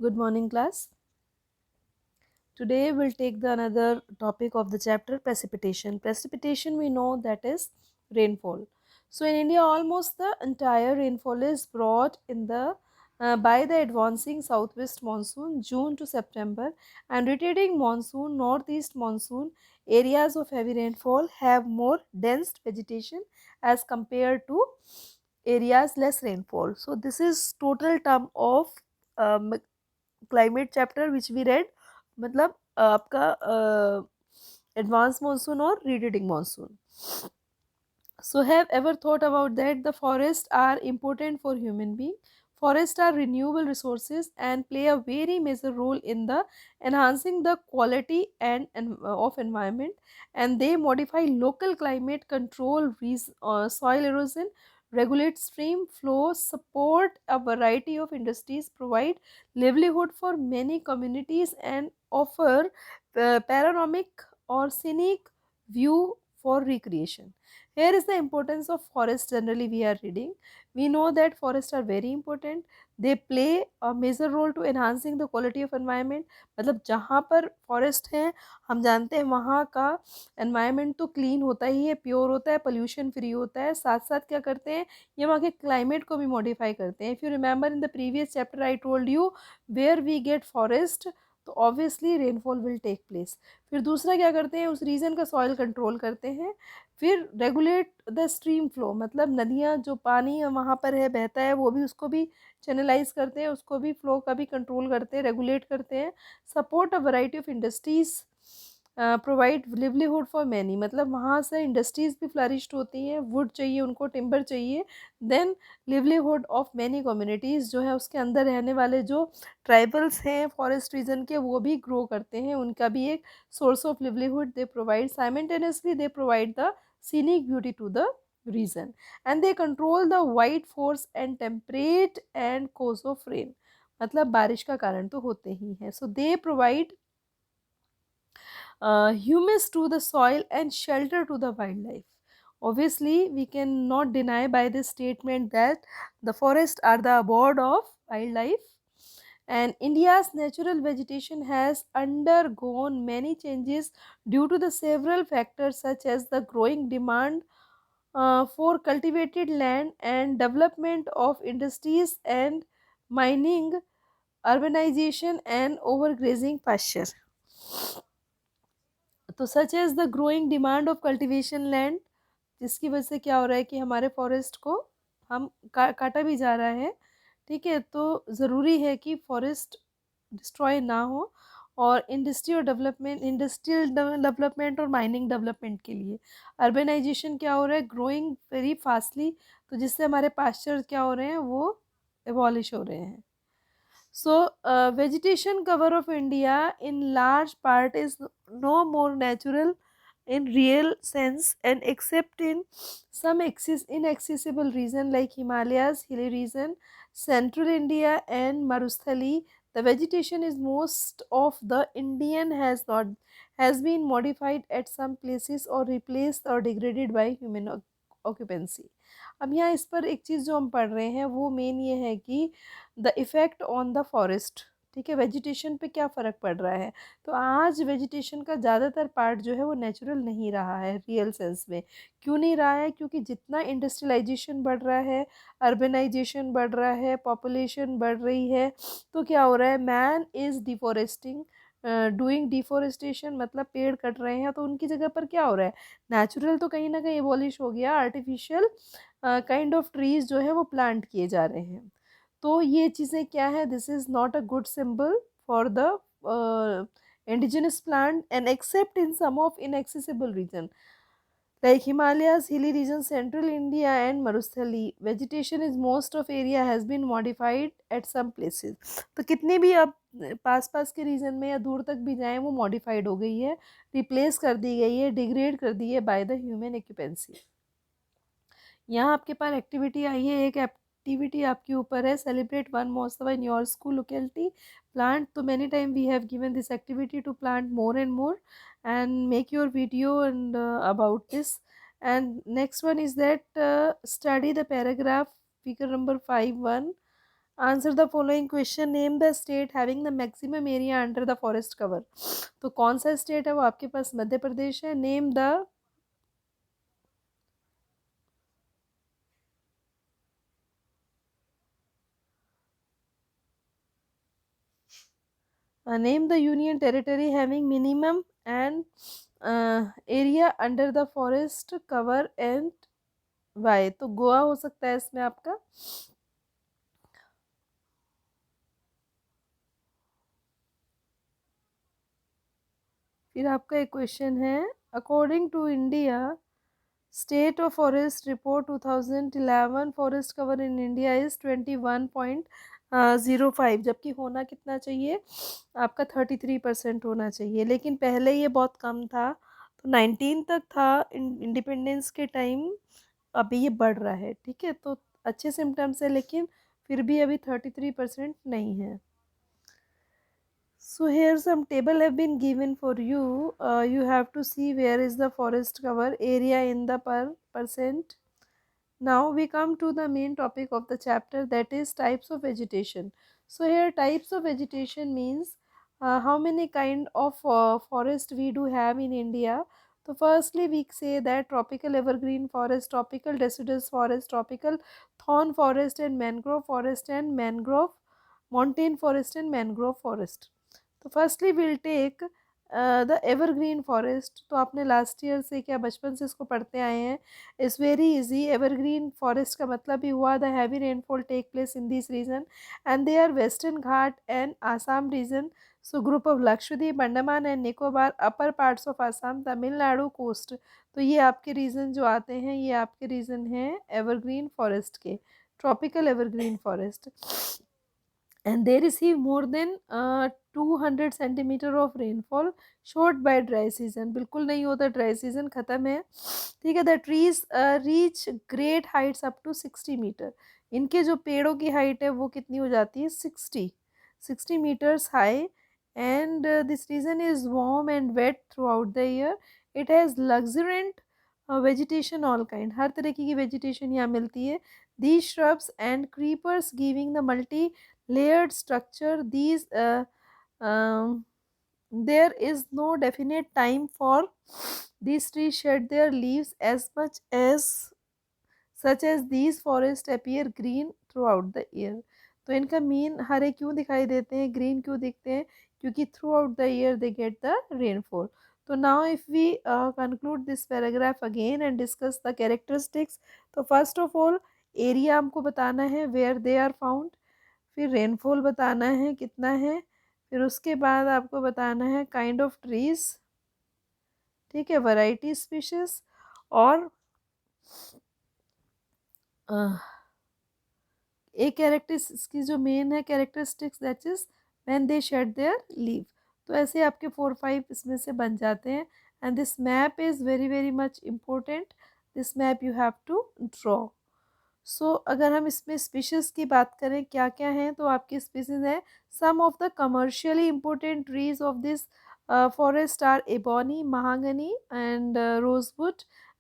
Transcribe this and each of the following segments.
Good morning, class. Today we'll take the another topic of the chapter precipitation. Precipitation we know that is rainfall. So in India almost the entire rainfall is brought in the by the advancing southwest monsoon June to September and retreating monsoon northeast monsoon areas of heavy rainfall have more dense vegetation as compared to areas less rainfall. So this is total term of climate chapter which we read मतलब आपका advance monsoon और reading monsoon. So have ever thought about that the forests are important for human being. Forests are renewable resources and play a very major role in the enhancing the quality and of environment, and they modify local climate, control soil erosion, regulate stream flow, support a variety of industries, provide livelihood for many communities, and offer panoramic or scenic view for recreation. Here is the importance of forests generally we are reading. We know that forests are very important. They play a major role to enhancing the quality of environment. मतलब जहाँ पर forest है हम जानते हैं वहाँ का environment तो clean होता ही है, pure होता है, pollution free होता है. साथ साथ क्या करते हैं ये वहाँ के climate को भी modify करते हैं. If you remember in the previous chapter I told you where we get forest तो obviously rainfall will take place. फिर दूसरा क्या करते हैं उस रीजन का सॉइल कंट्रोल करते हैं. फिर रेगुलेट द स्ट्रीम फ्लो मतलब नदियाँ जो पानी वहाँ पर है बहता है वो भी उसको भी चैनलाइज करते हैं, उसको भी फ्लो का भी कंट्रोल करते हैं, रेगुलेट करते हैं. Support a variety of industries, provide livelihood for many मतलब वहाँ से इंडस्ट्रीज भी फ्लरिश्ड होती हैं, वुड चाहिए उनको, टिम्बर चाहिए. Then livelihood of many communities जो है उसके अंदर रहने वाले जो ट्राइबल्स हैं फॉरेस्ट रीजन के वो भी ग्रो करते हैं, उनका भी एक source of livelihood they provide. Simultaneously they provide the scenic beauty to the region, and they control the white force and temperate and cause of rain मतलब बारिश का कारण तो होते ही हैं. So they provide humus to the soil and shelter to the wildlife. Obviously we cannot deny by this statement that the forests are the abode of wildlife, and India's natural vegetation has undergone many changes due to the several factors such as the growing demand for cultivated land and development of industries and mining, urbanization and overgrazing pasture. तो such as the growing demand of cultivation land जिसकी वजह से क्या हो रहा है कि हमारे फॉरेस्ट को हम काटा भी जा रहा है. ठीक है, तो ज़रूरी है कि फॉरेस्ट डिस्ट्रॉय ना हो और इंडस्ट्रियल डेवलपमेंट और माइनिंग डेवलपमेंट के लिए. अर्बनाइजेशन क्या हो रहा है, ग्रोइंग वेरी फास्टली, तो जिससे हमारे पास्चर क्या हो रहे हैं वो एबॉलिश हो रहे हैं. So, vegetation cover of India in large part is no more natural in real sense, and except in some inaccessible region like Himalayas, hilly region, central India and Marusthali, the vegetation is most of the Indian has been modified at some places or replaced or degraded by human occupancy. अब यहाँ इस पर एक चीज़ जो हम पढ़ रहे हैं वो मेन ये है कि the effect on the forest. ठीक है, वेजिटेशन पे क्या फ़र्क पड़ रहा है. तो आज वेजिटेशन का ज़्यादातर पार्ट जो है वो नेचुरल नहीं रहा है रियल सेंस में. क्यों नहीं रहा है, क्योंकि जितना इंडस्ट्रियलाइजेशन बढ़ रहा है, अर्बनाइजेशन बढ़ रहा है, पॉपुलेशन बढ़ रही है, तो क्या हो रहा है, मैन इज़ डिफॉरेस्टिंग, डूइंग डिफॉरेस्टेशन मतलब पेड़ कट रहे हैं. तो उनकी जगह पर क्या हो रहा है, नेचुरल तो कहीं ना कहीं एबॉलिश हो गया, आर्टिफिशियल काइंड ऑफ ट्रीज जो है वो प्लांट किए जा रहे हैं. तो ये चीज़ें क्या है, this is not a good symbol for the indigenous plant, and except in some of inaccessible region like Himalayas, hilly region, central India and Marusthali, vegetation is most of area has been modified at some places. तो कितने भी आप पास पास के reason में या दूर तक भी जाएं वो मॉडिफाइड हो गई है, रिप्लेस कर दी गई है, डिग्रेड कर दी है बाय द ह्यूमन एक्यूपेंसी. यहाँ आपके पास एक्टिविटी आई है, एक एक्टिविटी आपके ऊपर है, celebrate Van Mahotsav in your school locality, plant. तो many time we have given this activity to plant more and more and make your video and about this. And next one is that study the paragraph figure number 5.1 answer the following question, name the state having the maximum area under the forest cover. तो कौन सा state है वो आपके पास मध्य प्रदेश है। Name the name the union territory having minimum and area under the forest cover and why. तो गोवा हो सकता है इसमें आपका। फिर आपका एक क्वेश्चन है, according to India state of forest report 2011 forest cover in India is 21.05, जबकि होना कितना चाहिए आपका 33% होना चाहिए, लेकिन पहले ये बहुत कम था, तो 19 तक था इंडिपेंडेंस के टाइम। अभी ये बढ़ रहा है, ठीक है, तो अच्छे सिम्टम्स है, लेकिन फिर भी अभी 33% नहीं है। So here some table have been given for you. You have to see where is the forest cover area in the percent. Now we come to the main topic of the chapter, that is types of vegetation. So here types of vegetation means how many kind of forest we do have in India. So firstly we say that tropical evergreen forest, tropical deciduous forest, tropical thorn forest and mangrove mountain forest and mangrove forest. तो firstly will take the evergreen forest. तो आपने last year से क्या बचपन से इसको पढ़ते आए हैं, is very easy. Evergreen forest का मतलब ही हुआ the heavy rainfall take place in this region and they are western Ghat and Assam region. So group of Lakshadweep, Andaman and Nicobar, upper parts of Assam, Tamil Nadu coast. तो ये आपके रीजन जो आते हैं, ये आपके रीजन हैं एवरग्रीन फॉरेस्ट के, tropical evergreen forest. and they receive more than 200 centimetre of rainfall short by dry season. बिल्कुल नहीं होता, ड्राई सीजन ख़त्म है, ठीक है। The trees reach great heights up to 60 metre. इनके जो पेड़ों की हाइट है वो कितनी हो जाती है, 60 meters high. And this region is warm and wet throughout the year. It has luxuriant vegetation all kind, हर तरीके की वेजिटेशन यहाँ मिलती है। These shrubs and creepers giving the multi layered structure. There is no definite time for these trees shed their leaves as much as such as these forests appear green throughout the year. तो इनका mean हरे क्यों दिखाई देते हैं, green क्यों दिखते हैं, क्योंकि throughout the year they get the rainfall. तो now if we conclude this paragraph again and discuss the characteristics. तो फर्स्ट ऑफ ऑल एरिया हमको बताना है वेयर दे आर फाउंड, फिर रेनफॉल बताना है कितना है, फिर उसके बाद आपको बताना है काइंड ऑफ ट्रीज, ठीक है, वैरायटी स्पीशीज, और एक कैरेक्टरिस्टिक्स की जो मेन है characteristics that is when they shed their leave. तो ऐसे आपके 4-5 इसमें से बन जाते हैं। And this map is very very much important, this map you have to draw. So अगर हम इसमें स्पीशीज़ की बात करें क्या क्या हैं, तो आपकी स्पीशीज़ हैं, some of the commercially important trees of this forest are ebony, mahogany and rosewood,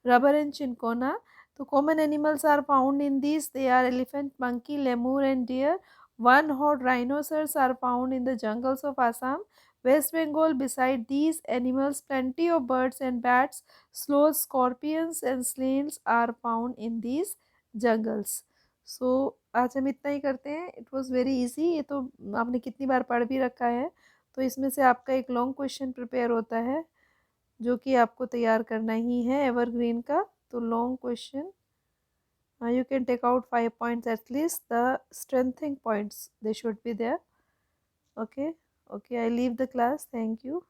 rubber and cinchona. तो common animals are found in these, they are elephant, monkey, lemur and deer. One-horned rhinoceros are found in the jungles of Assam, West Bengal. Beside these animals, plenty of birds and bats, sloths, scorpions and snails are found in these jungles. So आज हम इतना ही करते हैं। It was very easy, ये तो आपने कितनी बार पढ़ भी रखा है। तो इसमें से आपका एक लॉन्ग क्वेश्चन प्रिपेयर होता है जो कि आपको तैयार करना ही है एवरग्रीन का। तो long question you can take out 5 points at least, the strengthening points they should be there। Okay, okay, I leave the class, thank you।